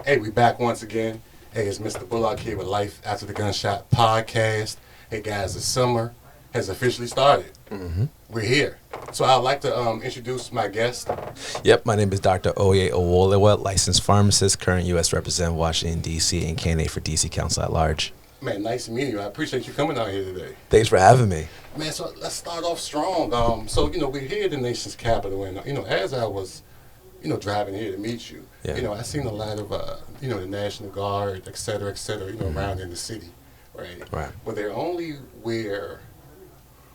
Hey, we back once again. Hey, it's Mr. Bullock here with Life After the Gunshot podcast. Hey guys, the summer has officially started. We're here. So I'd like to introduce my guest. Yep, my name is Dr. Owolewa, licensed pharmacist, current U.S. representative, Washington, D.C., and candidate for D.C. Council at Large. Man, nice to meet you. I appreciate you coming out here today. Thanks for having me. Man, so let's start off strong. So, we're here at the nation's capital, and, as I was, driving here to meet you, Yeah. I seen a lot of, the National Guard, et cetera, around in the city, right? Right. But they're only where,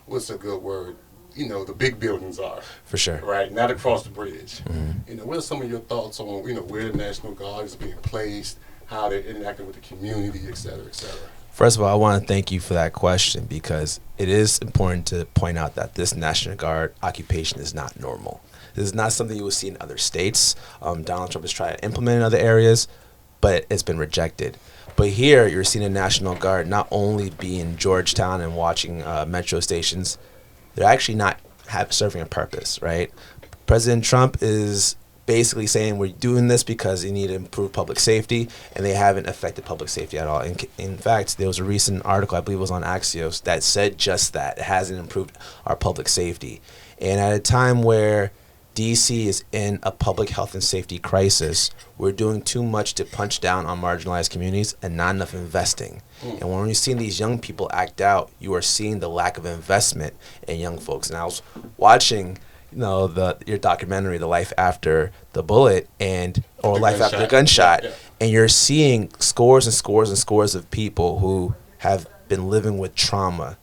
what's a good word, the big buildings are. For sure. Right, not across the bridge. Mm-hmm. What are some of your thoughts on, where the National Guard is being placed, how they're interacting with the community, et cetera, et cetera? First of all, I want to thank you for that question because it is important to point out that this National Guard occupation is not normal. This is not something you will see in other states. Donald Trump has tried to implement in other areas, but it's been rejected. But here, you're seeing a National Guard not only be in Georgetown and watching metro stations, they're actually not serving a purpose, right? President Trump is basically saying we're doing this because you need to improve public safety, and they haven't affected public safety at all. In fact, there was a recent article, I believe it was on Axios, that said just that. It hasn't improved our public safety. And at a time where D.C. is in a public health and safety crisis, we're doing too much to punch down on marginalized communities and not enough investing. And when you're seeing these young people act out, you are seeing the lack of investment in young folks. And I was watching your documentary, The Life After the Bullet, Life After the Gunshot, Yeah. and you're seeing scores and scores and scores of people who have been living with trauma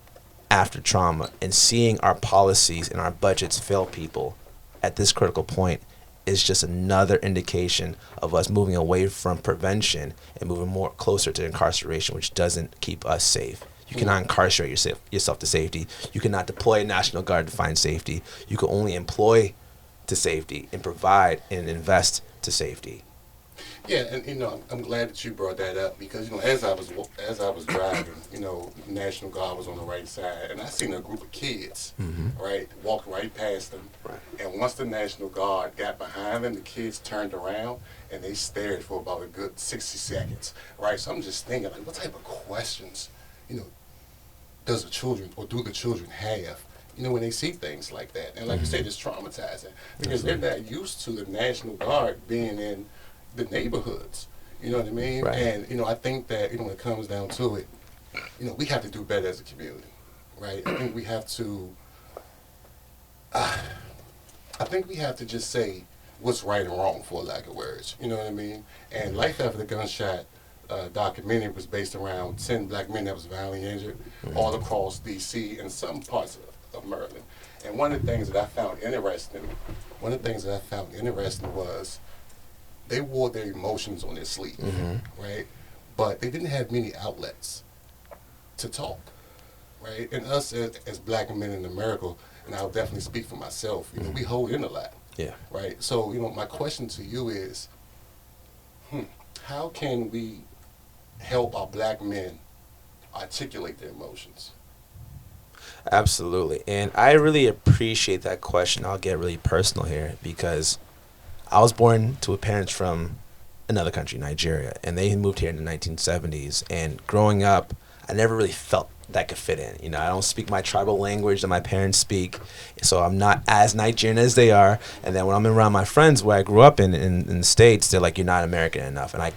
after trauma, and seeing our policies and our budgets fail people at this critical point is just another indication of us moving away from prevention and moving more closer to incarceration, which doesn't keep us safe. You cannot incarcerate yourself to safety. You cannot deploy a National Guard to find safety. You can only employ to safety and provide and invest to safety. Yeah, and I'm glad that you brought that up because as I was driving, National Guard was on the right side, and I seen a group of kids, right, walk right past them, Right. and once the National Guard got behind them, the kids turned around and they stared for about a good 60 seconds, right? So I'm just thinking, like, what type of questions, do the children have? When they see things like that, and like you said, it's traumatizing because they're not used to the National Guard being in the neighborhoods, you know what I mean? Right. And, I think that, when it comes down to it, we have to do better as a community, right? I think we have to just say what's right and wrong, for lack of words, you know what I mean? And Life After the Gunshot documentary was based around 10 black men that was violently injured all across D.C. and some parts of Maryland. And one of the things that I found interesting was they wore their emotions on their sleeve, right? But they didn't have many outlets to talk, right? And us as black men in America, and I'll definitely speak for myself, we hold in a lot, Yeah. right? So, my question to you is, how can we help our black men articulate their emotions? Absolutely. And I really appreciate that question. I'll get really personal here because I was born to parents from another country, Nigeria, and they moved here in the 1970s. And growing up, I never really felt that I could fit in. I don't speak my tribal language that my parents speak, so I'm not as Nigerian as they are. And then when I'm around my friends where I grew up in the States, they're like, you're not American enough. And I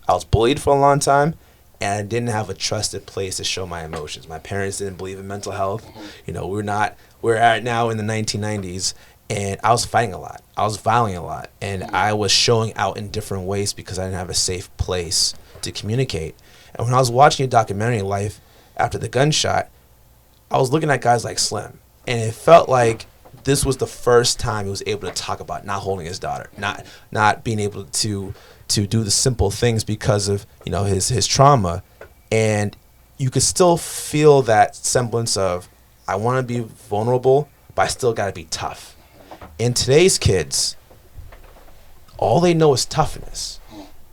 was bullied for a long time, and I didn't have a trusted place to show my emotions. My parents didn't believe in mental health. We're at now in the 1990s, and I was fighting a lot. I was violating a lot, and I was showing out in different ways because I didn't have a safe place to communicate. And when I was watching your documentary, Life After the Gunshot, I was looking at guys like Slim, and it felt like this was the first time he was able to talk about not holding his daughter, not being able to do the simple things because of his trauma, and you could still feel that semblance of I want to be vulnerable, but I still got to be tough. And today's kids, all they know is toughness.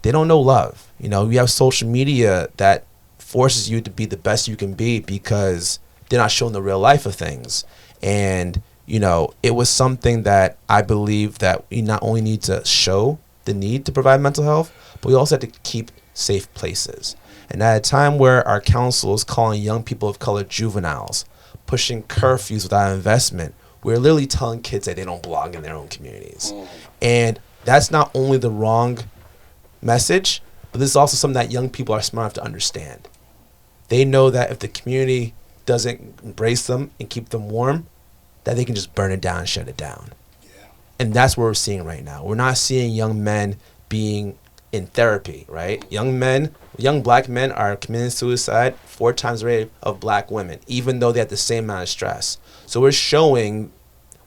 They don't know love. You have social media that forces you to be the best you can be because they're not showing the real life of things. And, it was something that I believe that we not only need to show the need to provide mental health, but we also have to keep safe places. And at a time where our council is calling young people of color juveniles, pushing curfews without investment, we're literally telling kids that they don't belong in their own communities. And that's not only the wrong message, but this is also something that young people are smart enough to understand. They know that if the community doesn't embrace them and keep them warm, that they can just burn it down and shut it down. Yeah. And that's what we're seeing right now. We're not seeing young men being in therapy, right? Young black men are committing suicide 4 times the rate of black women, even though they have the same amount of stress. So we're showing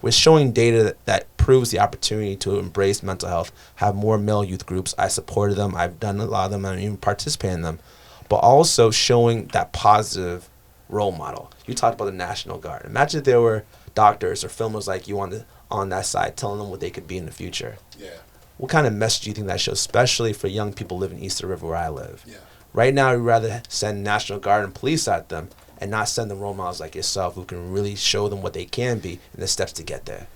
data that proves the opportunity to embrace mental health, have more male youth groups. I supported them. I've done a lot of them. I even participate in them. But also showing that positive role model. You talked about the National Guard. Imagine if there were doctors or filmers like you on that side telling them what they could be in the future. Yeah. What kind of message do you think that shows, especially for young people living east of the river where I live? Yeah. Right now, we'd rather send National Guard and police at them and not send them role models like yourself who can really show them what they can be and the steps to get there.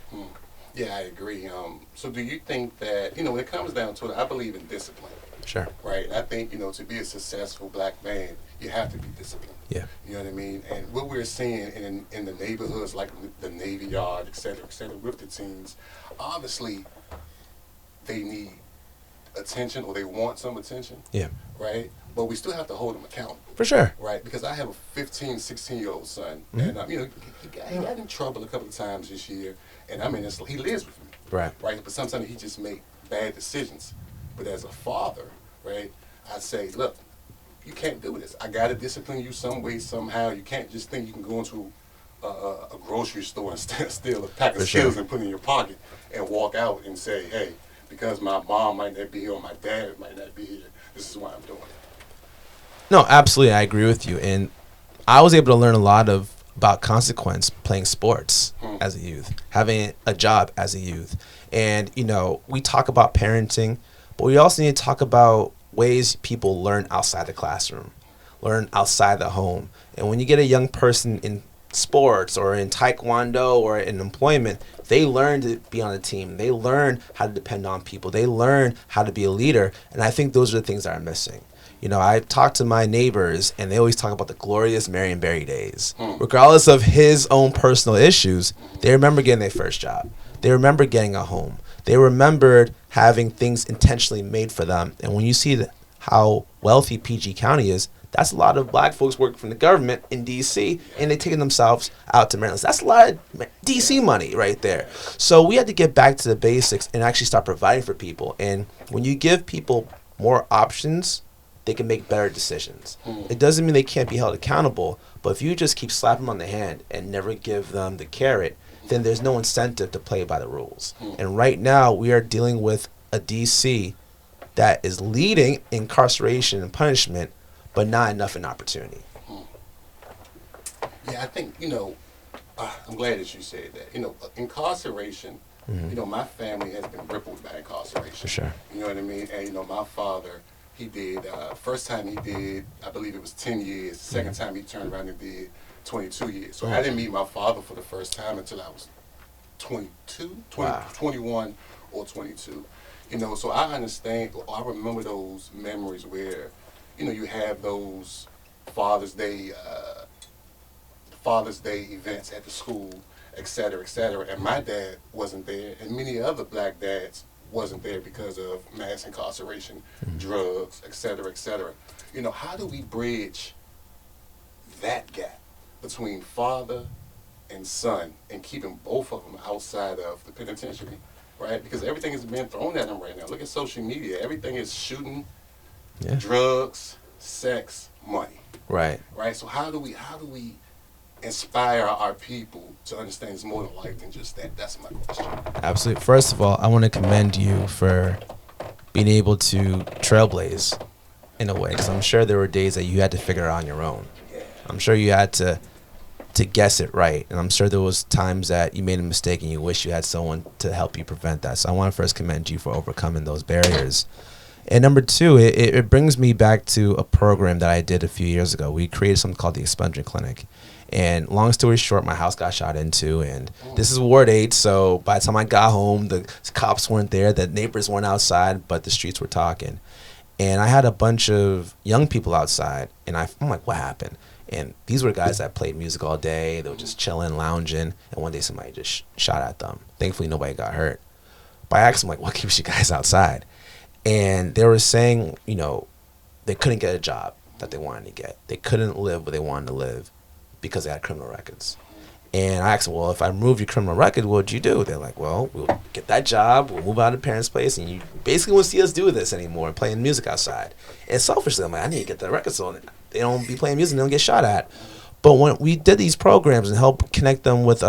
Yeah, I agree. So do you think that, when it comes down to it, I believe in discipline. Sure. Right? I think, to be a successful black man, you have to be disciplined. Yeah. You know what I mean? And what we're seeing in the neighborhoods, like the Navy Yard, et cetera, with the teens, obviously they need attention or they want some attention. Yeah. Right? But we still have to hold them accountable. For sure. Right? Because I have a 15, 16-year-old son, and, he got in trouble a couple of times this year, and he lives with me. Right. Right? But sometimes he just make bad decisions. But as a father, right, I say, look, you can't do this. I got to discipline you some way, somehow. You can't just think you can go into a grocery store and steal a pack of Skittles and put it in your pocket and walk out and say, hey, because my mom might not be here or my dad might not be here, this is why I'm doing it. No, absolutely. I agree with you. And I was able to learn a lot about consequence playing sports as a youth, having a job as a youth. And, we talk about parenting, but we also need to talk about ways people learn outside the classroom, learn outside the home. And when you get a young person in sports or in taekwondo or in employment, they learn to be on a team. They learn how to depend on people. They learn how to be a leader. And I think those are the things that are missing. I talk to my neighbors, and they always talk about the glorious Marion Barry days. Regardless of his own personal issues, they remember getting their first job. They remember getting a home. They remembered having things intentionally made for them. And when you see how wealthy PG County is, that's a lot of black folks working for the government in D.C., and they're taking themselves out to Maryland. So that's a lot of D.C. money right there. So we had to get back to the basics and actually start providing for people. And when you give people more options, they can make better decisions. It doesn't mean they can't be held accountable, but if you just keep slapping them on the hand and never give them the carrot, then there's no incentive to play by the rules. And right now, we are dealing with a D.C. that is leading incarceration and punishment, but not enough in opportunity. Yeah, I think, I'm glad that you said that. Incarceration, my family has been rippled by incarceration. For sure. You know what I mean? And, my father, he did, first time he did, I believe it was 10 years. The second time he turned around and did 22 years. So I didn't meet my father for the first time until I was 21 or 22. So I understand, I remember those memories where, you have those Father's Day events at the school, et cetera, and my dad wasn't there, and many other black dads wasn't there because of mass incarceration, drugs, et cetera, et cetera. How do we bridge that gap between father and son and keeping both of them outside of the penitentiary, right? Because everything is being thrown at them right now. Look at social media. Everything is shooting, drugs, sex, money. Right. Right? So how do we inspire our people to understand it's more than life than just that? That's my question. Absolutely. First of all, I want to commend you for being able to trailblaze in a way, because I'm sure there were days that you had to figure it out on your own. Yeah. I'm sure you had to guess it right, and I'm sure there was times that you made a mistake and you wish you had someone to help you prevent that. So I want to first commend you for overcoming those barriers. And number two, it brings me back to a program that I did a few years ago. We created something called the Expungement Clinic. And long story short, my house got shot into, and this is Ward 8, so by the time I got home, the cops weren't there, the neighbors weren't outside, but the streets were talking. And I had a bunch of young people outside, and I'm like, what happened? And these were guys that played music all day. They were just chilling, lounging, and one day somebody just shot at them. Thankfully, nobody got hurt. But I asked them, like, what keeps you guys outside? And they were saying, you know, they couldn't get a job that they wanted to get. They couldn't live where they wanted to live because they had criminal records. And I asked them, well, if I remove your criminal record, what would you do? They're like, well, we'll get that job, we'll move out of parents' place, and you basically won't see us do this anymore, playing music outside. And selfishly, I'm like, I need to get that record so they don't be playing music and they don't get shot at. But when we did these programs and helped connect them with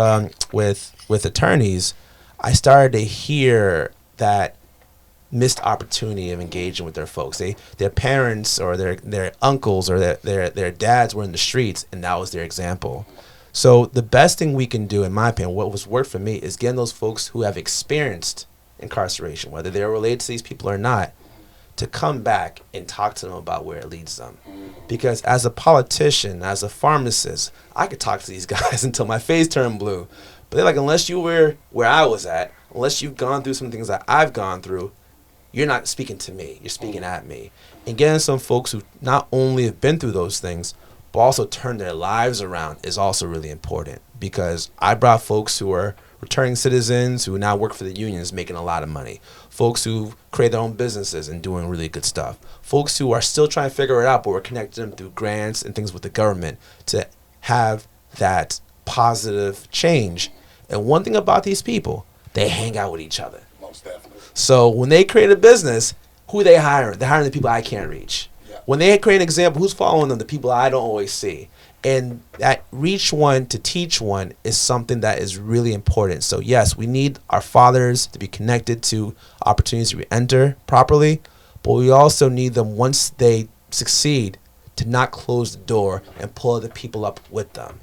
attorneys, I started to hear that missed opportunity of engaging with their folks. Their parents or their uncles or their dads were in the streets, and that was their example. So the best thing we can do, in my opinion, what was worked for me, is getting those folks who have experienced incarceration, whether they're related to these people or not, to come back and talk to them about where it leads them. Because as a politician, as a pharmacist, I could talk to these guys until my face turned blue. But they're like, unless you were where I was at, unless you've gone through some things that I've gone through, you're not speaking to me, you're speaking at me. And getting some folks who not only have been through those things, but also turn their lives around is also really important. Because I brought folks who are returning citizens who now work for the unions making a lot of money. Folks who create their own businesses and doing really good stuff. Folks who are still trying to figure it out, but we're connecting them through grants and things with the government to have that positive change. And one thing about these people, they hang out with each other. Most definitely. So when they create a business, who are they hiring? They're hiring the people I can't reach. Yeah. When they create an example, who's following them? The people I don't always see. And that reach one to teach one is something that is really important. So yes, we need our fathers to be connected to opportunities to enter properly, but we also need them, once they succeed, to not close the door and pull other people up with them.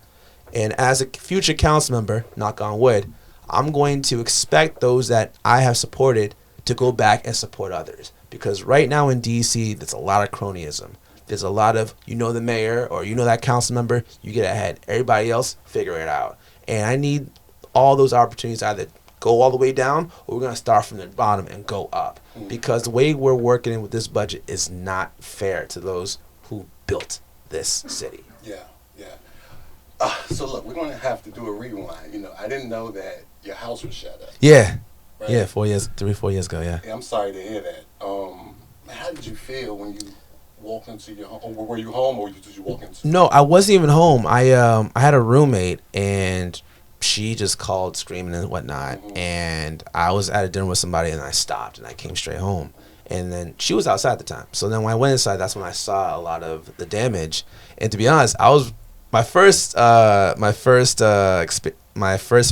And as a future council member, knock on wood, I'm going to expect those that I have supported to go back and support others. Because right now in D.C., there's a lot of cronyism. There's a lot of, you know the mayor or you know that council member, you get ahead. Everybody else, figure it out. And I need all those opportunities to either go all the way down or we're going to start from the bottom and go up. Because the way we're working with this budget is not fair to those who built this city. Yeah, yeah. So look, we're going to have to do a rewind. You know, I didn't know that your house was shut up. Yeah. Right? Yeah, 4 years ago, yeah. Yeah, I'm sorry to hear that. How did you feel when you walked into your home? Were you home or did you walk into? No, I wasn't even home. I had a roommate and she just called screaming and whatnot. Mm-hmm. And I was at a dinner with somebody and I stopped and I came straight home. And then she was outside at the time. So then when I went inside, that's when I saw a lot of the damage. And to be honest, my first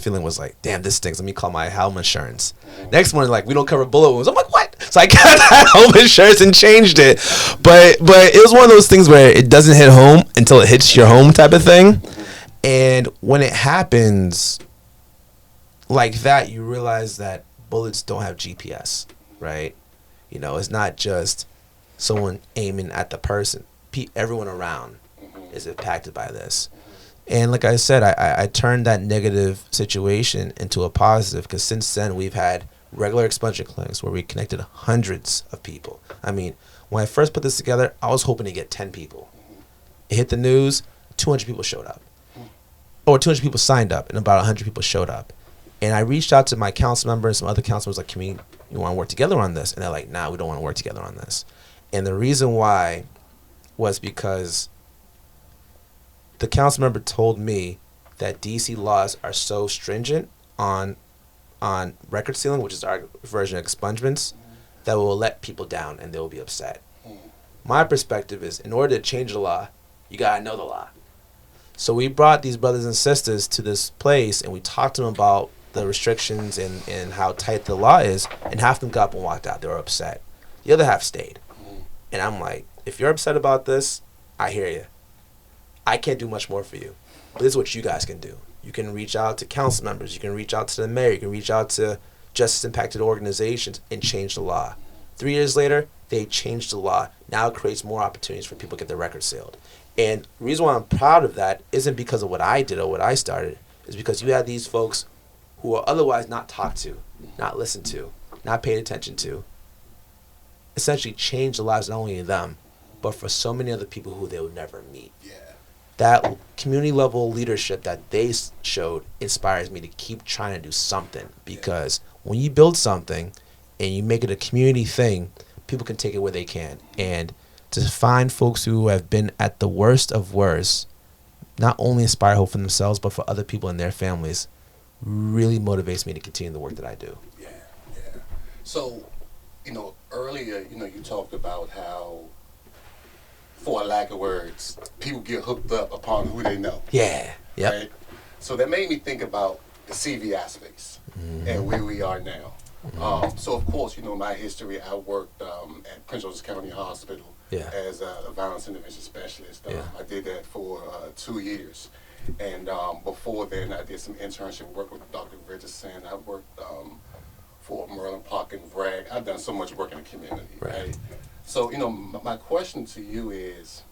feeling was like, damn, this stinks. Let me call my home insurance. Next morning, like, we don't cover bullet wounds. I'm like, what? So I got that home insurance and changed it. But it was one of those things where it doesn't hit home until it hits your home type of thing. And when it happens like that, you realize that bullets don't have GPS, right? You know, it's not just someone aiming at the person. Everyone around is impacted by this. And like I said, I turned that negative situation into a positive because since then we've had regular expungement clinics where we connected hundreds of people. I mean, when I first put this together, I was hoping to get 10 people. It hit the news, 200 people showed up. Or 200 people signed up and about 100 people showed up. And I reached out to my council members and some other council members like, you want to work together on this? And they're like, nah, we don't want to work together on this. And the reason why was because the council member told me that DC laws are so stringent on record sealing, which is our version of expungements, that will let people down and they will be upset. My perspective is, in order to change the law, you gotta know the law. So we brought these brothers and sisters to this place and we talked to them about the restrictions and how tight the law is, and half of them got up and walked out. They were upset. The other half stayed. And I'm like, if you're upset about this, I hear you. I can't do much more for you. But this is what you guys can do. You can reach out to council members. You can reach out to the mayor. You can reach out to justice-impacted organizations and change the law 3 years later, they changed the law. Now it creates more opportunities for people to get their records sealed. And the reason why I'm proud of that isn't because of what I did or what I started. It's because you had these folks who are otherwise not talked to, not listened to, not paid attention to, essentially change the lives not only of them, but for so many other people who they would never meet. Yeah. That community level leadership that they showed inspires me to keep trying to do something, because when you build something and you make it a community thing, people can take it where they can. And to find folks who have been at the worst of worst, not only inspire hope for themselves, but for other people and their families, really motivates me to continue the work that I do. Yeah, yeah. So, earlier, you talked about how, for a lack of words, people get hooked up upon who they know. Yeah. Yep. Right? So that made me think about the CVI space and where we are now. So, of course, my history, I worked at Prince George's County Hospital as a violence intervention specialist. I did that for 2 years. And before then, I did some internship work with Dr. Richardson. I worked for Merlin Park and Bragg. I've done so much work in the community, right? So, my question to you is,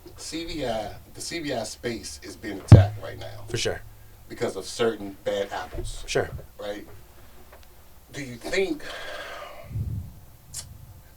the CVI space is being attacked right now. For sure. Because of certain bad apples. Sure. Right? Do you think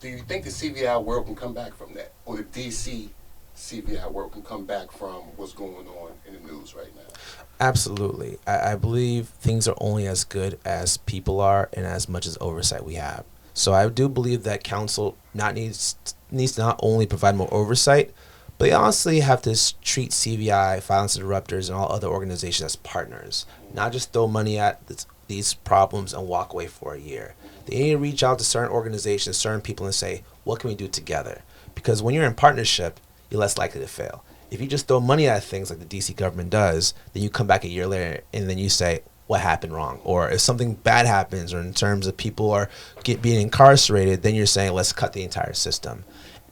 the CVI world can come back from that? Or the DC CVI world can come back from what's going on in the news right now? Absolutely. I believe things are only as good as people are and as much as oversight we have. So I do believe that council needs to not only provide more oversight, but they honestly have to treat CVI, violence interrupters, and all other organizations as partners. Not just throw money at these problems and walk away for a year. They need to reach out to certain organizations, certain people, and say, what can we do together? Because when you're in partnership, you're less likely to fail. If you just throw money at things like the DC government does, then you come back a year later and then you say, what happened wrong? Or if something bad happens, or in terms of people are being incarcerated, then you're saying, let's cut the entire system.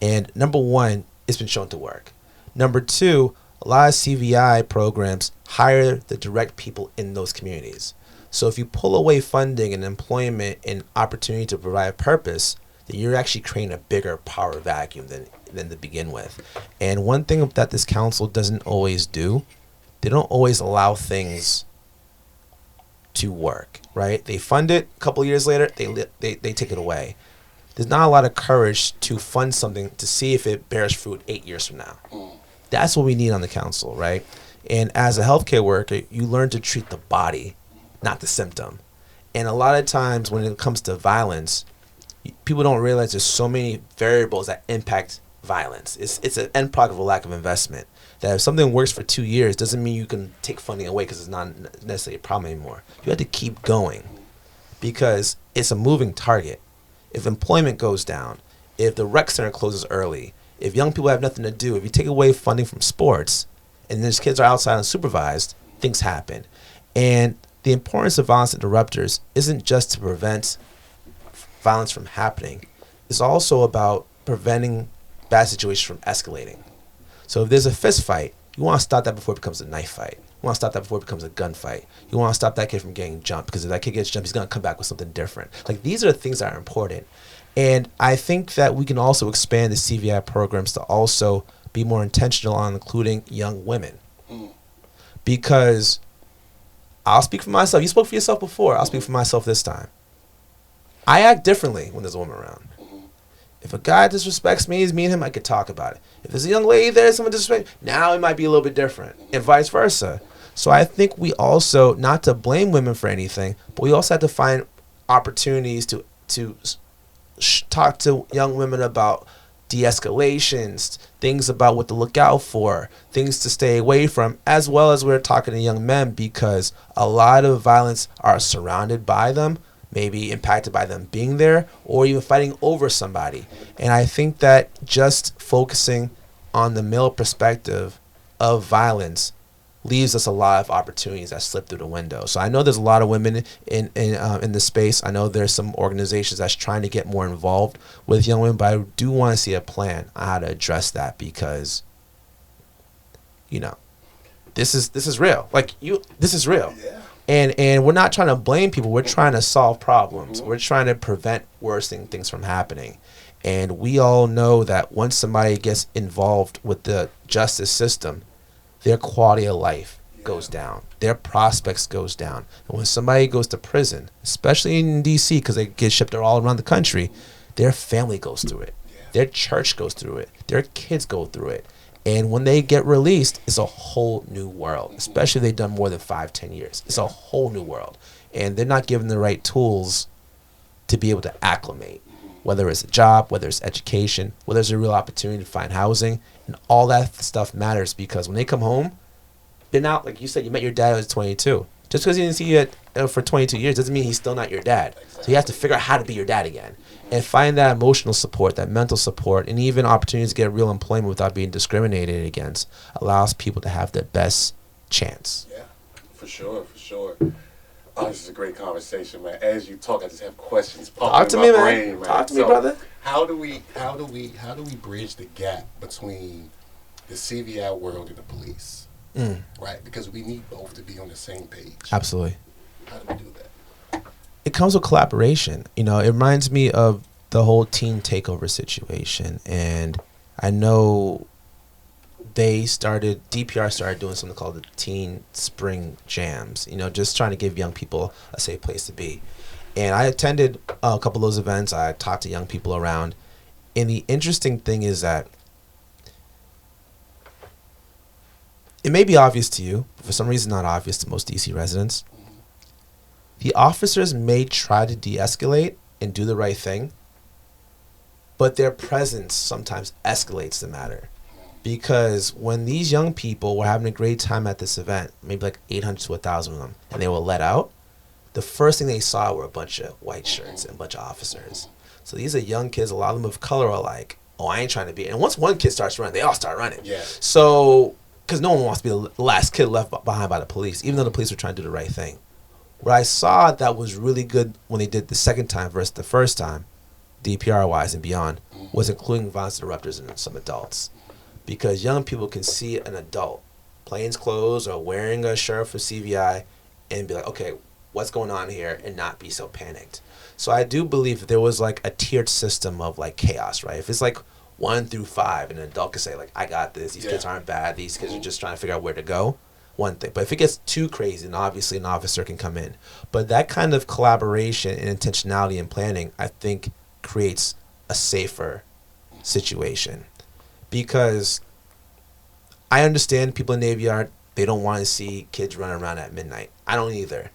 And number one, it's been shown to work. Number two, a lot of CVI programs hire the direct people in those communities. So if you pull away funding and employment and opportunity to provide purpose, then you're actually creating a bigger power vacuum than to begin with. And one thing that this council doesn't always do, they don't always allow things to work, right? They fund it, a couple of years later, they take it away. There's not a lot of courage to fund something to see if it bears fruit 8 years from now. That's what we need on the council, right? And as a healthcare worker, you learn to treat the body, not the symptom. And a lot of times when it comes to violence, people don't realize there's so many variables that impact violence. It's an end product of a lack of investment. That if something works for 2 years doesn't mean you can take funding away because it's not necessarily a problem anymore. You have to keep going because it's a moving target. If employment goes down, if the rec center closes early, if young people have nothing to do, if you take away funding from sports and these kids are outside unsupervised, things happen. And the importance of violence interrupters isn't just to prevent violence from happening. It's also about preventing bad situations from escalating. So if there's a fist fight, you want to stop that before it becomes a knife fight. You want to stop that before it becomes a gunfight. You want to stop that kid from getting jumped, because if that kid gets jumped, he's going to come back with something different. Like, these are the things that are important. And I think that we can also expand the CVI programs to also be more intentional on including young women. Because I'll speak for myself. You spoke for yourself before. I'll speak for myself this time. I act differently when there's a woman around. If a guy disrespects me, me and him, I could talk about it. If there's a young lady there, someone disrespects, now it might be a little bit different, and vice versa. So I think we also, not to blame women for anything, but we also have to find opportunities to talk to young women about de-escalations, things about what to look out for, things to stay away from, as well as we're talking to young men, because a lot of violence are surrounded by them, maybe impacted by them being there, or even fighting over somebody. And I think that just focusing on the male perspective of violence leaves us a lot of opportunities that slip through the window. So I know there's a lot of women in the space. I know there's some organizations that's trying to get more involved with young women, but I do want to see a plan on how to address that, because, this is real. This is real. Yeah. And we're not trying to blame people. We're trying to solve problems. We're trying to prevent worse things from happening. And we all know that once somebody gets involved with the justice system, their quality of life goes down. Their prospects goes down. And when somebody goes to prison, especially in D.C., because they get shipped all around the country, their family goes through it. Their church goes through it. Their kids go through it. And when they get released, it's a whole new world, especially if they've done more than 5-10 years. It's a whole new world. And they're not given the right tools to be able to acclimate, whether it's a job, whether it's education, whether there's a real opportunity to find housing. And all that stuff matters because when they come home, they're not, like you said, you met your dad when he was 22. Just because he didn't see you for 22 years doesn't mean he's still not your dad. So you have to figure out how to be your dad again. And find that emotional support, that mental support, and even opportunities to get real employment without being discriminated against allows people to have their best chance. Yeah, for sure. Oh, this is a great conversation, man. As you talk, I just have questions popping in my brain, man. Talk to me, brother. How do we bridge the gap between the CVI world and the police? Right? Because we need both to be on the same page. Absolutely. How do we do that? It comes with collaboration. You know, it reminds me of the whole teen takeover situation. And I know DPR started doing something called the Teen Spring Jams, you know, just trying to give young people a safe place to be. And I attended a couple of those events. I talked to young people around. And the interesting thing is that it may be obvious to you, but for some reason not obvious to most DC residents. The officers may try to de-escalate and do the right thing, but their presence sometimes escalates the matter. Because when these young people were having a great time at this event, maybe like 800 to 1,000 of them, and they were let out, the first thing they saw were a bunch of white shirts and a bunch of officers. So these are young kids, a lot of them of color are like, oh, I ain't trying to be. And once one kid starts running, they all start running. Yeah. So, because no one wants to be the last kid left behind by the police, even though the police were trying to do the right thing. What I saw that was really good when they did the second time versus the first time, DPR-wise and beyond, was including violence interrupters and some adults. Because young people can see an adult, plainclothes or wearing a shirt for CVI, and be like, okay, what's going on here, and not be so panicked. So I do believe that there was like a tiered system of like chaos, right? If it's like 1 through 5, and an adult can say like, I got this, these kids aren't bad, these kids are just trying to figure out where to go, one thing. But if it gets too crazy, then obviously an officer can come in. But that kind of collaboration and intentionality and planning, I think, creates a safer situation. Because I understand people in Navy Yard, they don't want to see kids running around at midnight. I don't either.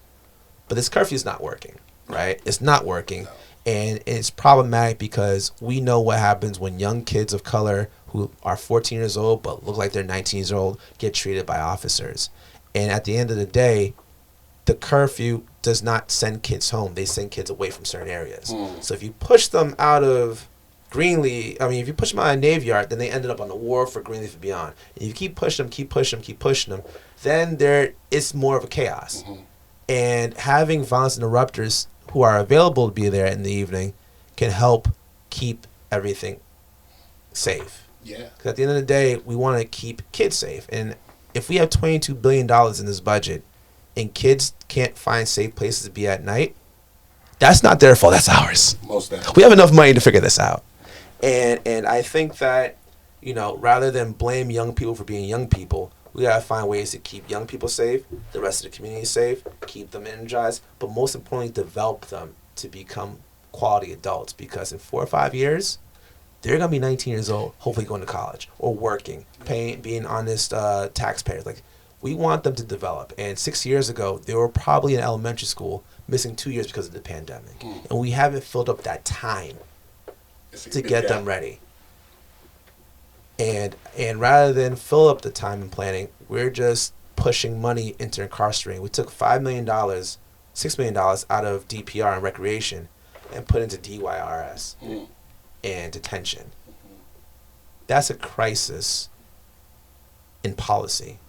But this curfew is not working, right? It's not working. No. And it's problematic because we know what happens when young kids of color who are 14 years old but look like they're 19 years old get treated by officers. And at the end of the day, the curfew does not send kids home. They send kids away from certain areas. So if you push them out of if you push them out of Navy Yard, then they ended up on the wharf for Greenleaf and beyond. And you keep pushing them, then it's more of a chaos. And having violence interrupters who are available to be there in the evening can help keep everything safe. Yeah. Because at the end of the day, we want to keep kids safe. And if we have $22 billion in this budget and kids can't find safe places to be at night, that's not their fault. That's ours. Most definitely. We have enough money to figure this out. And I think that, rather than blame young people for being young people, we got to find ways to keep young people safe, the rest of the community safe, keep them energized, but most importantly, develop them to become quality adults. Because in 4 or 5 years, they're going to be 19 years old, hopefully going to college or working, being honest taxpayers. Like, we want them to develop. And 6 years ago, they were probably in elementary school, missing 2 years because of the pandemic. And we haven't filled up that time to get them ready. And rather than fill up the time and planning, we're just pushing money into incarcerating. We took $5 million, $6 million out of DPR and recreation and put into DYRS and detention. That's a crisis in policy.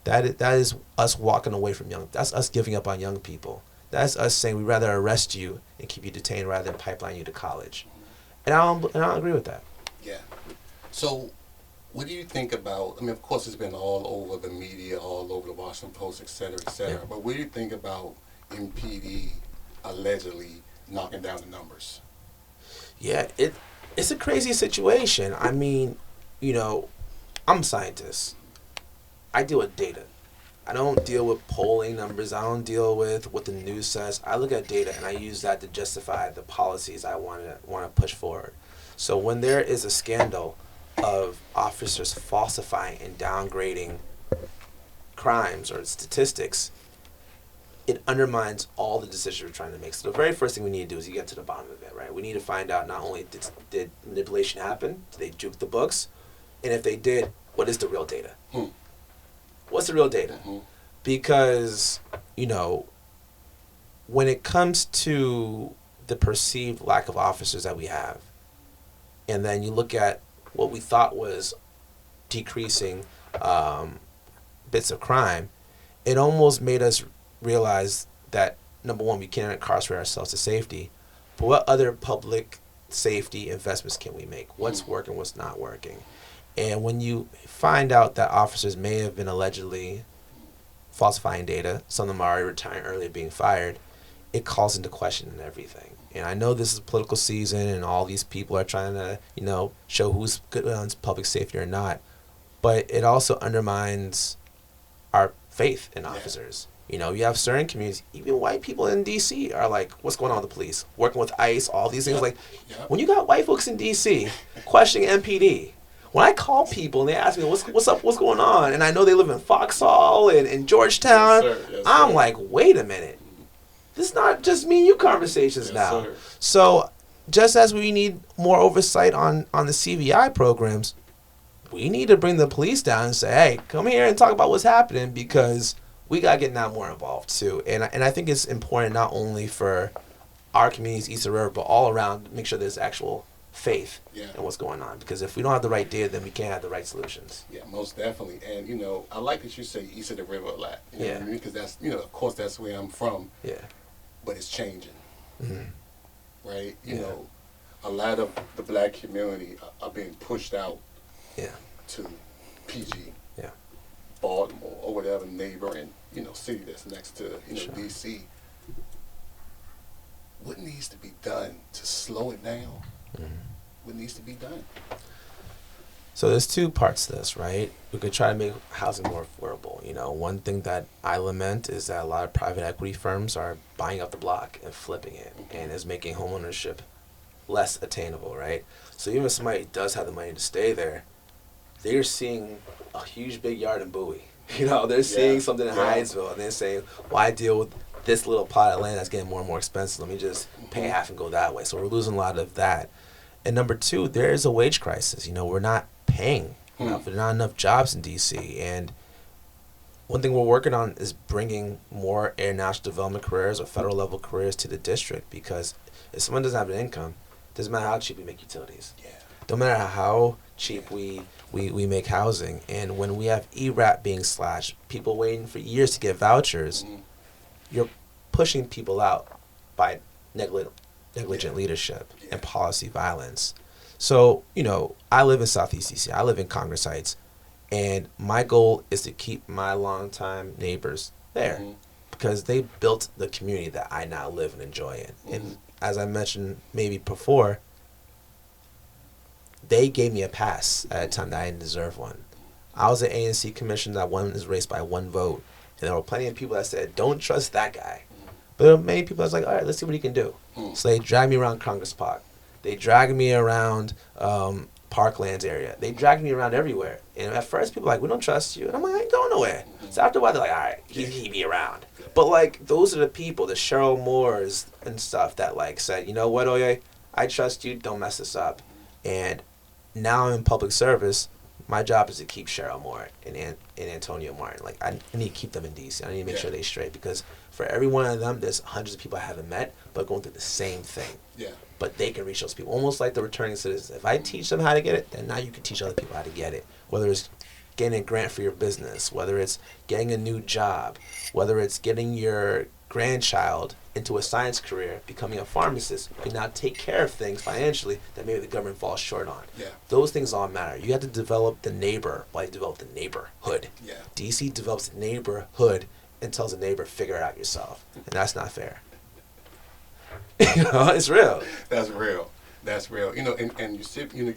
That is us walking away from that's us giving up on young people. That's us saying we'd rather arrest you and keep you detained rather than pipeline you to college. And I don't agree with that. Yeah. So What do you think about, I mean, of course it's been all over the media, all over the Washington Post, et cetera, Yeah. but what do you think about MPD allegedly knocking down the numbers? Yeah, it's a crazy situation. I mean, you know, I'm a scientist. I deal with data. I don't deal with polling numbers. I don't deal with what the news says. I look at data and I use that to justify the policies I want to push forward. So when there is a scandal of officers falsifying and downgrading crimes or statistics, it undermines all the decisions we're trying to make. So the very first thing we need to do is you get to the bottom of it, right? We need to find out not only did manipulation happen, did they juke the books, and if they did, what is the real data? What's the real data? Mm-hmm. Because, you know, when it comes to the perceived lack of officers that we have, and then you look at what we thought was decreasing bits of crime, it almost made us realize that, number one, we can't incarcerate ourselves to safety, but what other public safety investments can we make? What's working, what's not working? And when you find out that officers may have been allegedly falsifying data, some of them are already retiring early, being fired, it calls into question everything. And I know this is political season and all these people are trying to, you know, show who's good on public safety or not, but it also undermines our faith in officers. You know, you have certain communities, even white people in D.C. are like, what's going on with the police? Working with ICE, all these things. Like, when you got white folks in D.C. questioning MPD, when I call people and they ask me, what's up, what's going on? And I know they live in Foxhall and in Georgetown. Yes, sir. Yes, I'm sir. like, wait a minute. This is not just me and you conversations now. Sir. So just as we need more oversight on the CVI programs, we need to bring the police down and say, hey, come here and talk about what's happening, because we got to get now more involved too. And I think it's important not only for our communities east of the river, but all around, make sure there's actual faith in what's going on. Because if we don't have the right data, then we can't have the right solutions. Yeah, most definitely. And, you know, I like that you say east of the river a lot. You know what I mean? Because that's, you know, of course that's where I'm from. Yeah. But it's changing. Mm-hmm. Right? You know, a lot of the black community are being pushed out to PG. Yeah. Baltimore or whatever neighboring, you know, city that's next to, you know, DC. What needs to be done to slow it down? What needs to be done? So there's two parts to this, right? We could try to make housing more affordable. You know, one thing that I lament is that a lot of private equity firms are buying up the block and flipping it, and is making homeownership less attainable, right? So even if somebody does have the money to stay there, they're seeing a huge big yard in Bowie. You know, they're seeing something in Hyattsville, and they're saying, why deal with this little plot of land that's getting more and more expensive? Let me just pay half and go that way. So we're losing a lot of that. And number two, there is a wage crisis. You know, we're not paying enough. There are not enough jobs in D.C. And one thing we're working on is bringing more international development careers or federal level careers to the district, because if someone doesn't have an income, it doesn't matter how cheap we make utilities. Don't matter how cheap we make housing. And when we have ERAP being slashed, people waiting for years to get vouchers, you're pushing people out by negligent leadership and policy violence. So, you know, I live in Southeast DC. I live in Congress Heights. And my goal is to keep my longtime neighbors there, because they built the community that I now live and enjoy in. And as I mentioned maybe before, they gave me a pass at a time that I didn't deserve one. I was an ANC commissioner that won this race by one vote. And there were plenty of people that said, don't trust that guy. But there were many people that was like, all right, let's see what he can do. So they dragged me around Congress Park. They dragged me around Parklands area. They dragged me around everywhere. And at first, people were like, we don't trust you. And I'm like, I ain't going nowhere. So after a while, they're like, all right, he be around. But, like, those are the people, the Cheryl Moores and stuff that, like, said, you know what, Oye, I trust you. Don't mess this up. And now I'm in public service. My job is to keep Cheryl Moore and Antonio Martin. Like, I need to keep them in D.C. I need to make sure they're straight, because for every one of them, there's hundreds of people I haven't met, but going through the same thing. But they can reach those people, almost like the returning citizens. If I teach them how to get it, then now you can teach other people how to get it. Whether it's getting a grant for your business, whether it's getting a new job, whether it's getting your grandchild into a science career, becoming a pharmacist, you can now take care of things financially that maybe the government falls short on. Yeah. Those things all matter. You have to develop the neighbor while you develop the neighborhood. Yeah. DC develops the neighborhood and tells the neighbor, figure it out yourself. And that's not fair. It's real. That's real. That's real. And you're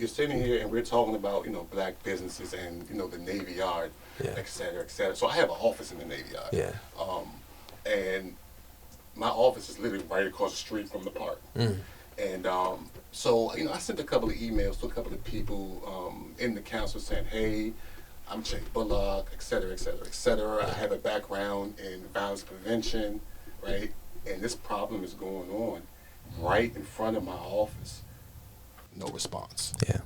sitting here and we're talking about, black businesses and, the Navy Yard, Yeah. et cetera, et cetera. So I have an office in the Navy Yard. Yeah. And my office is literally right across the street from the park. Mm. And so, I sent a couple of emails to a couple of people in the council saying, hey, I'm Jay Bullock, et cetera, et cetera, et cetera. I have a background in violence prevention, right? And this problem is going on right in front of my office. No response. Yeah.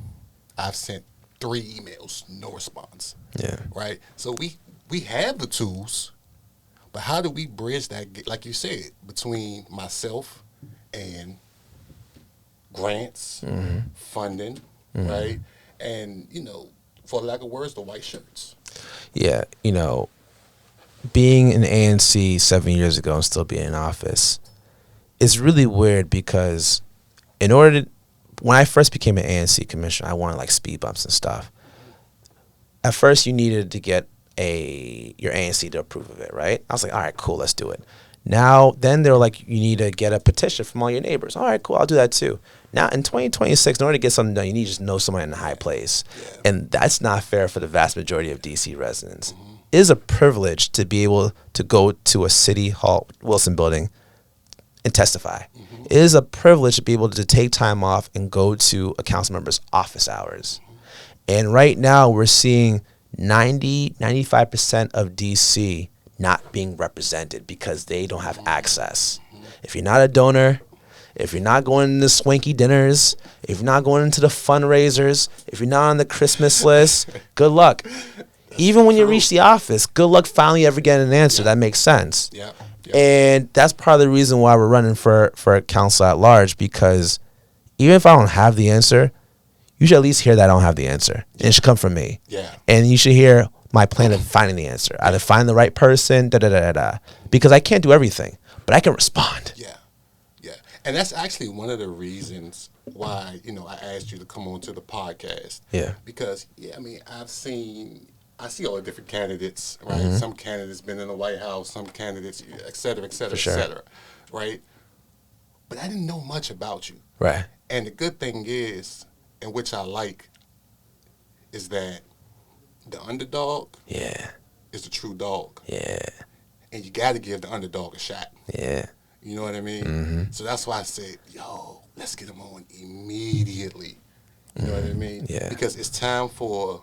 I've sent 3 emails, no response. Yeah. Right? So we have the tools, but how do we bridge that, like you said, between myself and grants, funding, right? And, for lack of words, the white shirts. Yeah, being in ANC 7 years ago and still being in office is really weird because when I first became an ANC commissioner, I wanted like speed bumps and stuff. At first, you needed to get your ANC to approve of it, right? I was like, all right, cool, let's do it. Then they're like, you need to get a petition from all your neighbors. All right, cool, I'll do that too. Now, in 2026, in order to get something done, you need to just know someone in a high place. Yeah. And that's not fair for the vast majority of D.C. residents. It is a privilege to be able to go to a City Hall, Wilson Building, and testify. It is a privilege to be able to take time off and go to a council member's office hours. And right now, we're seeing 95% of D.C. not being represented because they don't have access. If you're not a donor, if you're not going to swanky dinners, if you're not going into the fundraisers, if you're not on the Christmas list, good luck. Even when you reach the office, good luck finally ever getting an answer. That makes sense. Yeah. And that's part of the reason why we're running for council at large, because even if I don't have the answer, you should at least hear that I don't have the answer. And it should come from me. Yeah. And you should hear my plan of finding the answer. Either find the right person, because I can't do everything, but I can respond. Yeah. Yeah. And that's actually one of the reasons why, I asked you to come on to the podcast. Yeah. Because, I see all the different candidates, right? Some candidates been in the White House, some candidates, et cetera, et cetera, sure. et cetera, right? But I didn't know much about you. Right. And the good thing is, and which I like, is that the underdog Yeah. is the true dog. Yeah. And you got to give the underdog a shot. Yeah. You know what I mean? So that's why I said, let's get him on immediately. You know what I mean? Yeah. Because it's time for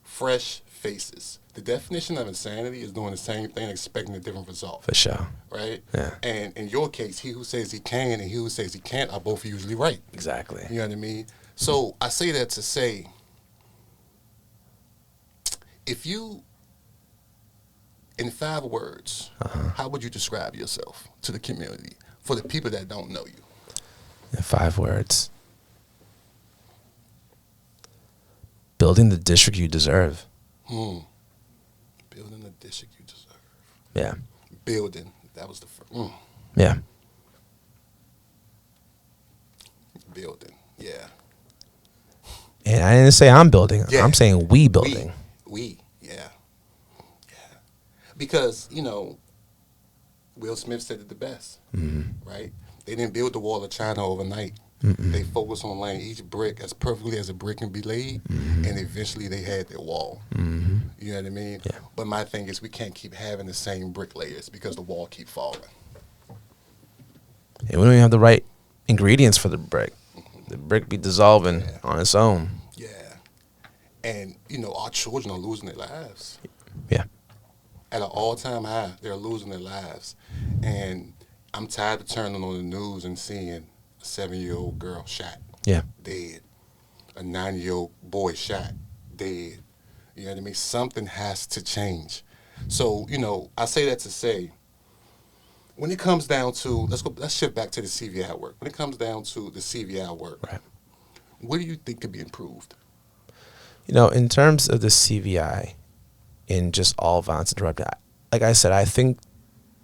fresh faces. The definition of insanity is doing the same thing, expecting a different result. For sure. Right? Yeah. And in your case, he who says he can and he who says he can't are both usually right. Exactly. You know what I mean? So I say that to say, if you, in 5 words, how would you describe yourself to the community for the people that don't know you? In 5 words. Building the district you deserve. Building the district you deserve. Yeah. Building. That was the first. Yeah. Building. Yeah. And I didn't say I'm building. Yeah. I'm saying we building. We. Yeah. Yeah. Because, Will Smith said it the best. Right? They didn't build the wall of China overnight. They focused on laying each brick as perfectly as a brick can be laid, and eventually they had their wall. You know what I mean? Yeah. But my thing is we can't keep having the same brick layers because the wall keep falling. And we don't even have the right ingredients for the brick. The brick be dissolving on its own. Yeah. And, our children are losing their lives. Yeah. At an all-time high, they're losing their lives. And I'm tired of turning on the news and seeing a 7-year-old girl shot, Yeah. dead. A 9-year-old boy shot, dead. You know what I mean? Something has to change. So, I say that to say, when it comes down to, let's shift back to the CVI work. When it comes down to the CVI work, Right. what do you think could be improved? In terms of the CVI and just all violence interrupted, like I said, I think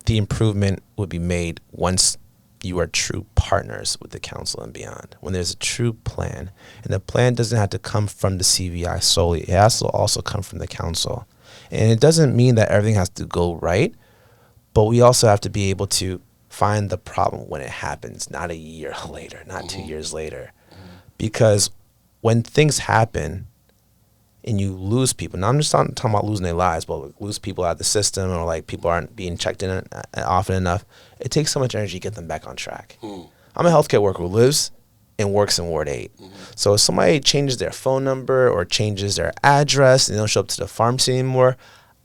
the improvement would be made once you are true partners with the council and beyond. When there's a true plan, and the plan doesn't have to come from the CVI solely, it has to also come from the council. And it doesn't mean that everything has to go right, but we also have to be able to find the problem when it happens, not a year later, not 2 years later. Because when things happen and you lose people, now I'm just not talking about losing their lives, but like lose people out of the system, or like people aren't being checked in often enough, it takes so much energy to get them back on track. I'm a healthcare worker who lives and works in Ward 8. So if somebody changes their phone number or changes their address and they don't show up to the pharmacy anymore,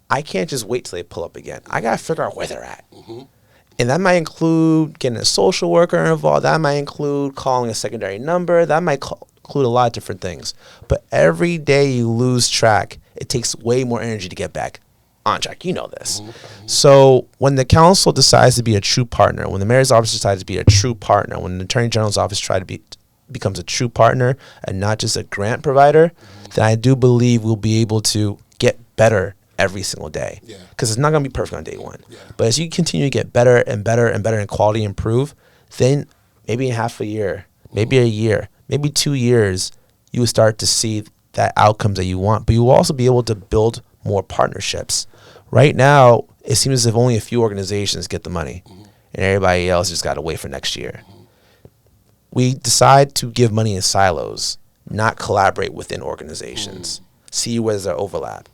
I can't just wait till they pull up again. I got to figure out where they're at. And that might include getting a social worker involved. That might include calling a secondary number. That might include a lot of different things. But every day you lose track, it takes way more energy to get back on track. You know this. So when the council decides to be a true partner, when the mayor's office decides to be a true partner, when the attorney general's office becomes a true partner and not just a grant provider, then I do believe we'll be able to get better every single day. Because it's not going to be perfect on day one. But as you continue to get better and better and better and quality improve, then maybe in half a year, maybe a year, maybe 2 years, you will start to see that outcomes that you want. But you will also be able to build more partnerships. Right now, it seems as if only a few organizations get the money, and everybody else just got to wait for next year. We decide to give money in silos, not collaborate within organizations. See where there's overlap.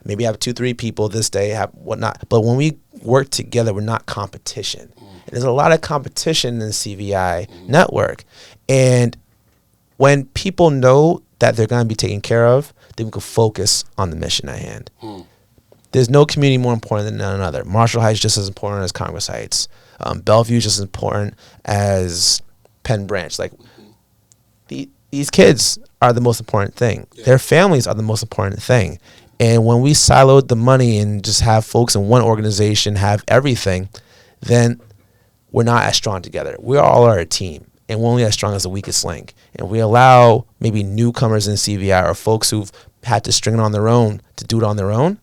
Maybe have 2-3 people this day, have whatnot. But when we work together, we're not competition. And there's a lot of competition in the CVI network. And when people know that they're going to be taken care of, then we can focus on the mission at hand. There's no community more important than another. Marshall Heights is just as important as Congress Heights. Bellevue is just as important as Penn Branch. Like these kids are the most important thing. Their families are the most important thing. And when we siloed the money and just have folks in one organization have everything, then we're not as strong together. We all are a team, and we're only as strong as the weakest link. And we allow maybe newcomers in CVI or folks who've had to string it on their own to do it on their own,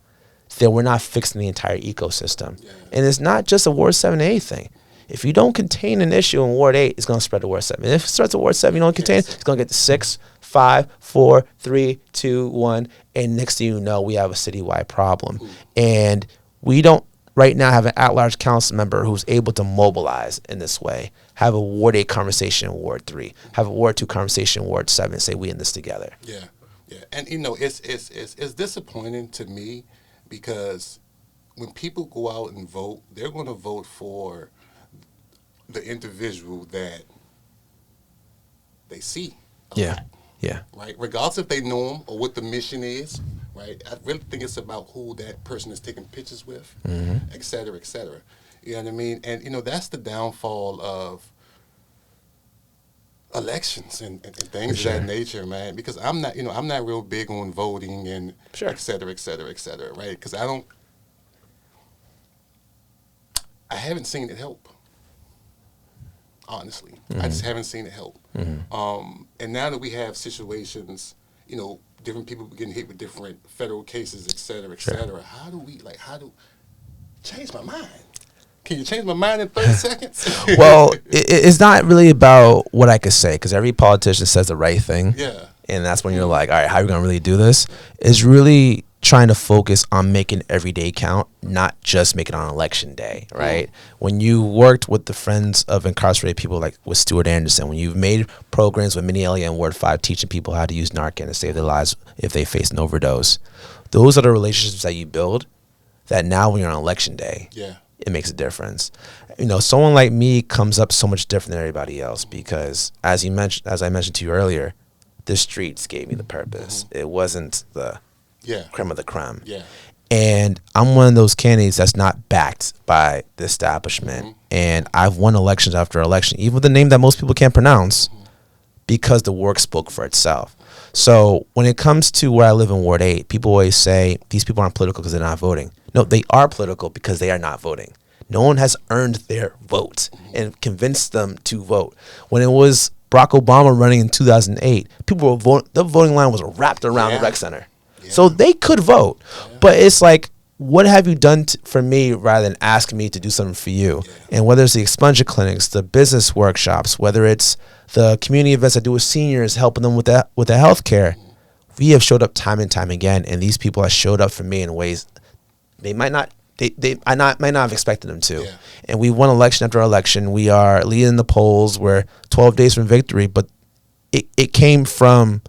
then we're not fixing the entire ecosystem. And it's not just a Ward 7A thing. If you don't contain an issue in Ward 8, it's going to spread to Ward 7. And if it starts at Ward 7, you don't contain it, it's going to get to 6, 5, 4, 3, 2, 1. And next thing you know, we have a citywide problem. And we don't right now have an at-large council member who's able to mobilize in this way, have a Ward 8 conversation in Ward 3, have a Ward 2 conversation in Ward 7, say we in this together. And, you know, it's disappointing to me because when people go out and vote, they're going to vote for the individual that they see. Yeah. Right? Regardless if they know them or what the mission is, right? I really think it's about who that person is taking pictures with, et cetera, et cetera. You know what I mean? And, you know, that's the downfall of elections and things of that nature, man. Because I'm not real big on voting and et cetera, et cetera, et cetera, right? Because I haven't seen it help. Honestly, I just haven't seen it help. And now that we have situations, you know, different people getting hit with different federal cases, et cetera, how do change my mind? Can you change my mind in 30 seconds? Well, it's not really about what I could say, because every politician says the right thing. And that's when you're like, all right, how are we going to really do this? It's really trying to focus on making every day count, not just make it on election day, right? When you worked with the Friends of Incarcerated People, like with Stuart Anderson, when you've made programs with Minnie Elliott and Ward 5 teaching people how to use Narcan to save their lives if they face an overdose, those are the relationships that you build that now when you're on election day, it makes a difference. You know, someone like me comes up so much different than everybody else because, as I mentioned to you earlier, the streets gave me the purpose. It wasn't the creme of the creme. And I'm one of those candidates that's not backed by the establishment. And I've won elections after election, even with a name that most people can't pronounce, because the work spoke for itself. So when it comes to where I live in Ward 8, people always say these people aren't political because they're not voting. No, they are political because they are not voting. No one has earned their vote and convinced them to vote. When it was Barack Obama running in 2008, people were the voting line was wrapped around the rec center. So they could vote. But it's like what have you done for me rather than asking me to do something for you? Yeah. And whether it's the expunge clinics, the business workshops, whether it's the community events I do with seniors, helping them with the health care, we have showed up time and time again, and these people have showed up for me in ways they might not have expected them to. Yeah. And we won election after election. We are leading the polls. We're 12 days from victory, but it came from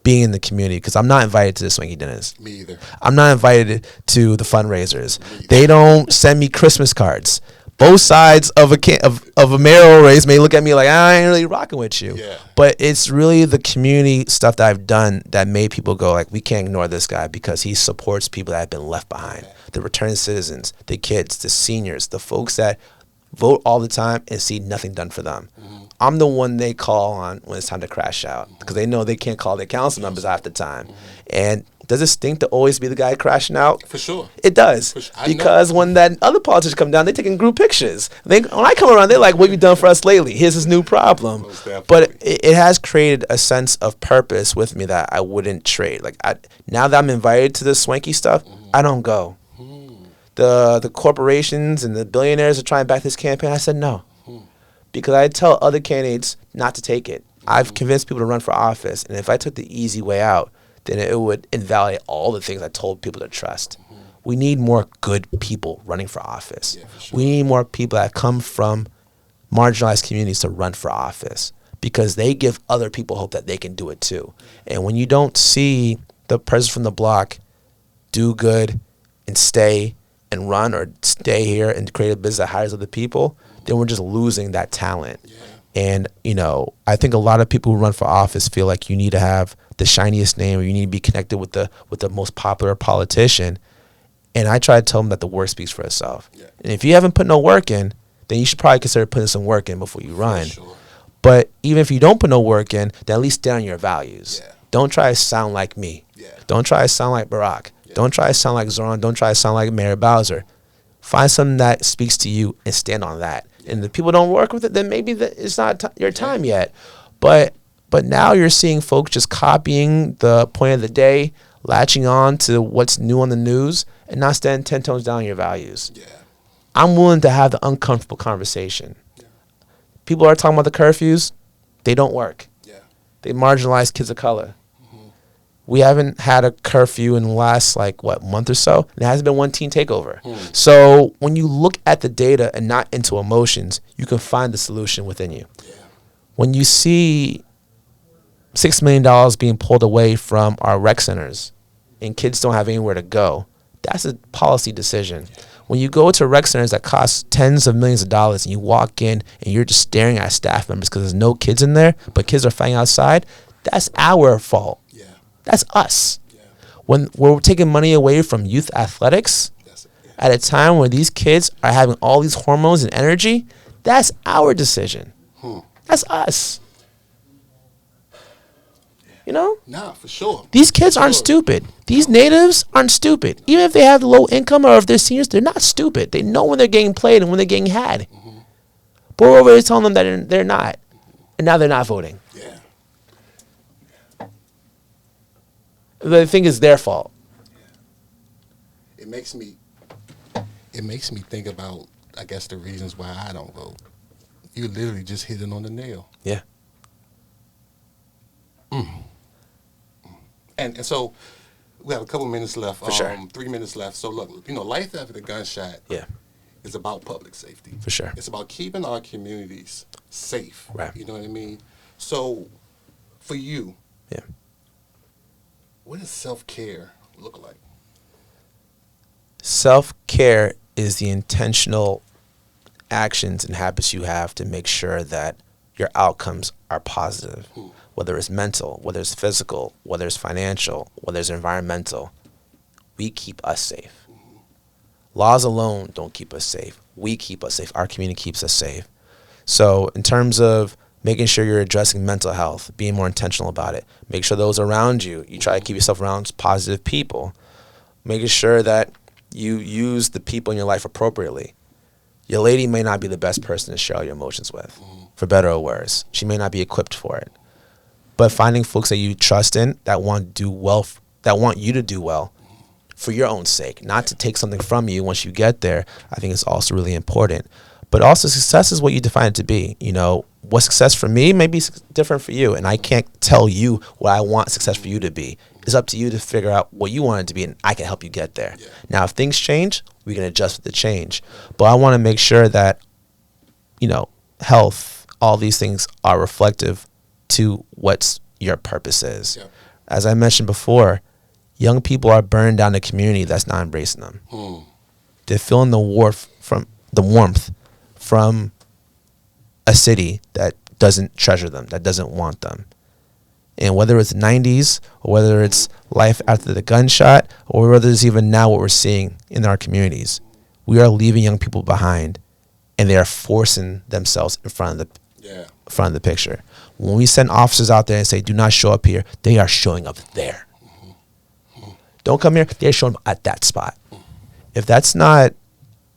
being in the community, because I'm not invited to the swanky dinners. Me either. I'm not invited to the fundraisers. They don't send me Christmas cards. Both sides of a mayoral race may look at me like, I ain't really rocking with you. Yeah. But it's really the community stuff that I've done that made people go like, we can't ignore this guy because he supports people that have been left behind. The returned citizens, the kids, the seniors, the folks that vote all the time and see nothing done for them. I'm the one they call on when it's time to crash out, because they know they can't call their council members half the time. And does it stink to always be the guy crashing out? For sure. It does. For sure. Because when that other politicians come down, they're taking group pictures. When I come around, they're like, what have you done for us lately? Here's this new problem. Most definitely. But it has created a sense of purpose with me that I wouldn't trade. Like now that I'm invited to this swanky stuff, I don't go. The corporations and the billionaires are trying to back this campaign. I said no. Because I tell other candidates not to take it. I've convinced people to run for office. And if I took the easy way out, then it would invalidate all the things I told people to trust. We need more good people running for office. Yeah, for sure. We need more people that come from marginalized communities to run for office, because they give other people hope that they can do it too. And when you don't see the person from the block do good and stay and run, or stay here and create a business that hires other people, then we're just losing that talent. Yeah. And, I think a lot of people who run for office feel like you need to have the shiniest name, or you need to be connected with the most popular politician. And I try to tell them that the work speaks for itself. Yeah. And if you haven't put no work in, then you should probably consider putting some work in before you run. For sure. But even if you don't put no work in, then at least stand on your values. Yeah. Don't try to sound like me. Yeah. Don't try to sound like Barack. Yeah. Don't try to sound like Zoran. Don't try to sound like Mayor Bowser. Find something that speaks to you and stand on that. And if people don't work with it, then maybe it's not your time yet. But now you're seeing folks just copying the point of the day, latching on to what's new on the news, and not standing 10 tones down on your values. Yeah. I'm willing to have the uncomfortable conversation. Yeah. People are talking about the curfews. They don't work. Yeah. They marginalize kids of color. We haven't had a curfew in the last, month or so. There hasn't been one teen takeover. So when you look at the data and not into emotions, you can find the solution within you. Yeah. When you see $6 million being pulled away from our rec centers and kids don't have anywhere to go, that's a policy decision. When you go to rec centers that cost tens of millions of dollars and you walk in and you're just staring at staff members because there's no kids in there, but kids are fighting outside, that's our fault. Yeah. That's us. Yeah. When we're taking money away from youth athletics That's it. Yeah. at a time where these kids are having all these hormones and energy, that's our decision. That's us. Nah, for sure. These kids aren't stupid. These natives aren't stupid. Even if they have low income or if they're seniors, they're not stupid. They know when they're getting played and when they're getting had. But we're over here telling them that they're not. And now they're not voting. Yeah. The thing is their fault. It makes me think about, I guess, the reasons why I don't vote. You literally just hit it on the nail. Yeah. And so we have a couple minutes left. For sure. 3 minutes left. So look, life after the gunshot Yeah. is about public safety. For sure. It's about keeping our communities safe. Right. You know what I mean? So for you, Yeah. what does self-care look like? Self-care is the intentional actions and habits you have to make sure that your outcomes are positive. Whether it's mental, whether it's physical, whether it's financial, whether it's environmental, we keep us safe. Laws alone don't keep us safe. We keep us safe. Our community keeps us safe. So in terms of making sure you're addressing mental health, being more intentional about it, make sure those around you, you try to keep yourself around positive people, making sure that you use the people in your life appropriately. Your lady may not be the best person to share all your emotions with, for better or worse. She may not be equipped for it. But finding folks that you trust in that want to do well, that want you to do well, for your own sake, not to take something from you once you get there, I think it's also really important. But also, success is what you define it to be. You know, what success for me may be different for you, and I can't tell you what I want success for you to be. It's up to you to figure out what you want it to be, and I can help you get there. Yeah. Now, if things change, we can adjust with the change. But I want to make sure that, you know, health, all these things are reflective to what your purpose is. Yeah. As I mentioned before, young people are burning down the community that's not embracing them. They're feeling the warmth from a city that doesn't treasure them, that doesn't want them. And whether it's 90s or whether it's life after the gunshot or whether it's even now what we're seeing in our communities, we are leaving young people behind, and they are forcing themselves in front of the picture. When we send officers out there and say, do not show up here, they are showing up there. Don't come here, they're showing up at that spot. If that's not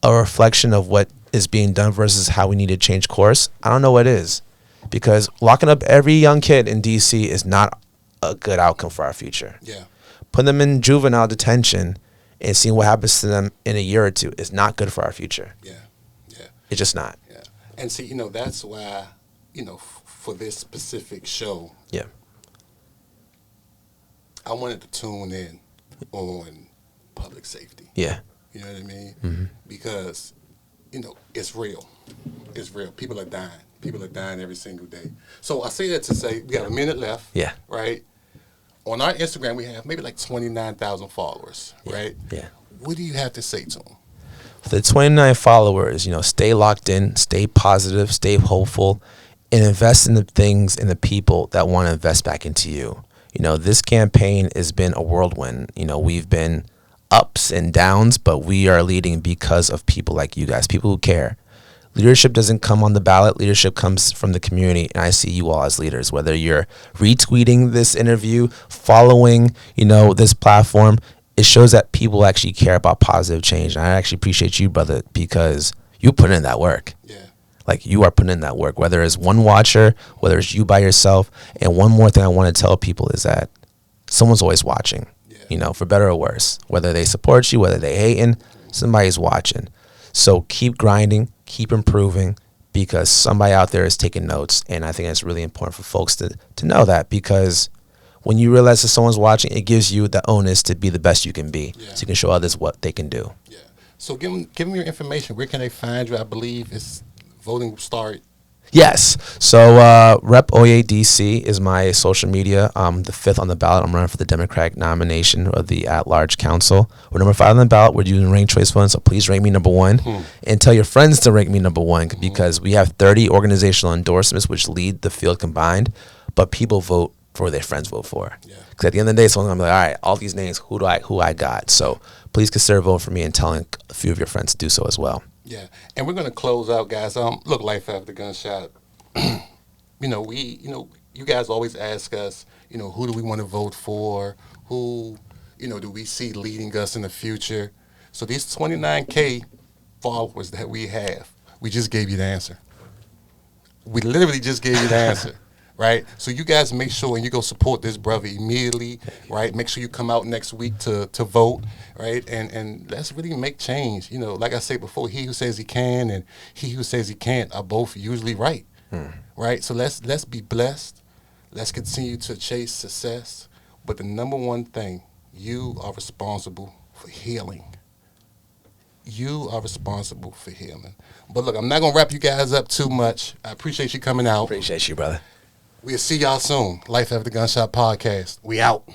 a reflection of what is being done versus how we need to change course, I don't know what is. Because locking up every young kid in D.C. is not a good outcome for our future. Yeah. Putting them in juvenile detention and seeing what happens to them in a year or two is not good for our future. Yeah, yeah. It's just not. Yeah. And see, you know, that's why, you know, for this specific show, yeah, I wanted to tune in on public safety. Yeah. You know what I mean? Mm-hmm. Because, you know, it's real. It's real. People are dying. People are dying every single day. So I say that to say we got a minute left. Yeah. Right? On our Instagram, we have maybe like 29,000 followers. Yeah. Right? Yeah. What do you have to say to them? For the 29 followers, you know, stay locked in, stay positive, stay hopeful, and invest in the things and the people that want to invest back into you. You know, this campaign has been a whirlwind. You know, we've been ups and downs, but we are leading because of people like you guys, people who care. Leadership doesn't come on the ballot. Leadership comes from the community, and I see you all as leaders. Whether you're retweeting this interview, following, you know, this platform, it shows that people actually care about positive change. And I actually appreciate you, brother, because you put in that work. Yeah. Like, you are putting in that work, whether it's one watcher, whether it's you by yourself. And one more thing I want to tell people is that someone's always watching, you know, for better or worse. Whether they support you, whether they hating, somebody's watching. So keep grinding, keep improving, because somebody out there is taking notes. And I think it's really important for folks to know that, because when you realize that someone's watching, it gives you the onus to be the best you can be. Yeah. So you can show others what they can do. Yeah. So give them your information. Where can they find you? I believe it's voting start. Yes. So Rep Oye DC is my social media. The 5th on the ballot. I'm running for the Democratic nomination of the at-large council. We're number 5 on the ballot. We're using ranked choice voting, so please rank me number 1. And tell your friends to rank me number 1, because we have 30 organizational endorsements which lead the field combined, but people vote for their friends vote for. Because at the end of the day, someone's going to be like, all right, all these names, who I got? So please consider voting for me and telling a few of your friends to do so as well. Yeah, and we're going to close out, guys. Look, Life After Gunshot. You guys always ask us, you know, who do we want to vote for? Who, you know, do we see leading us in the future? So these 29K followers that we have, we just gave you the answer. We literally just gave you the answer. Right? So you guys make sure and you go support this brother immediately, right? Make sure you come out next week to vote, right? And let's really make change. You know, like I said before, he who says he can and he who says he can't are both usually right. Right? So let's be blessed. Let's continue to chase success. But the number one thing, you are responsible for healing. You are responsible for healing. But look, I'm not going to wrap you guys up too much. I appreciate you coming out. Appreciate you, brother. We'll see y'all soon. Life After Gunshot podcast. We out.